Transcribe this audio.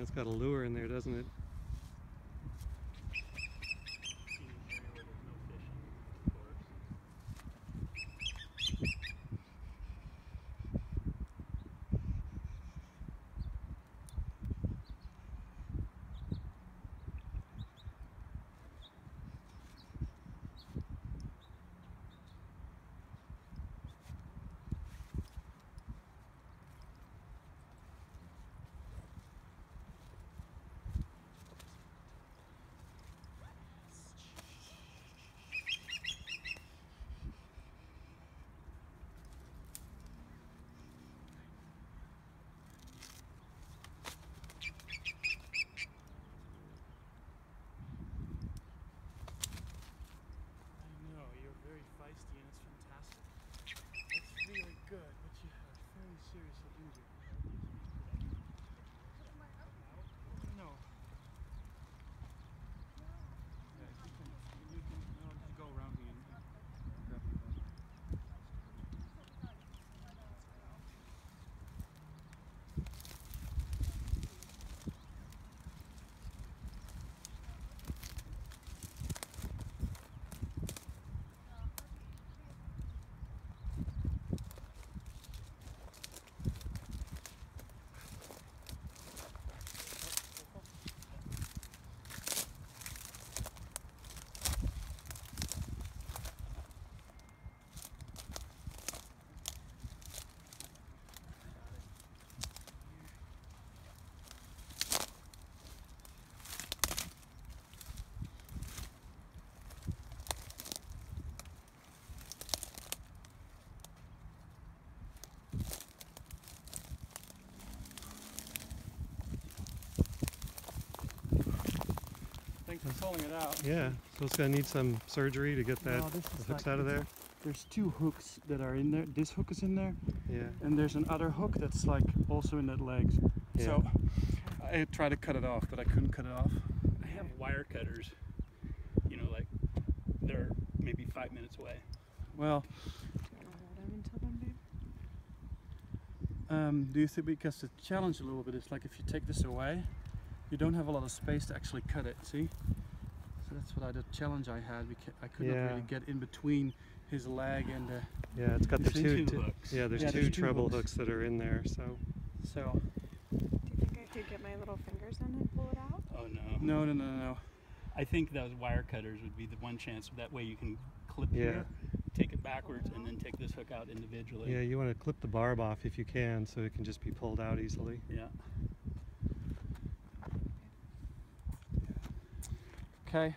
It's got a lure in there, doesn't it? Feisty and it's fantastic. It's really good, but you have very seriously injured. No. Yeah, you can no, just go around me and grab me one. Thanks for pulling it out. Yeah, so it's going to need some surgery to get that No, the hooks hooks out of there. There's two hooks that are in there. This hook is in there. Yeah. And there's another hook that's like also in that leg. Yeah. So I tried to cut it off, but I couldn't cut it off. I have wire cutters, you know, like they're maybe 5 minutes away. Well, do you think, because the challenge a little bit is like if you take this away, you don't have a lot of space to actually cut it, see? So that's what the challenge I had. I couldn't really get in between his leg and the... Yeah, it's got the two hooks. Yeah, there's two treble hooks that are in there, so... Do you think I could get my little fingers in and pull it out? Oh no. No. I think those wire cutters would be the one chance. That way you can clip here, take it backwards, and then take this hook out individually. Yeah, you want to clip the barb off if you can, so it can just be pulled out easily. Yeah. Okay.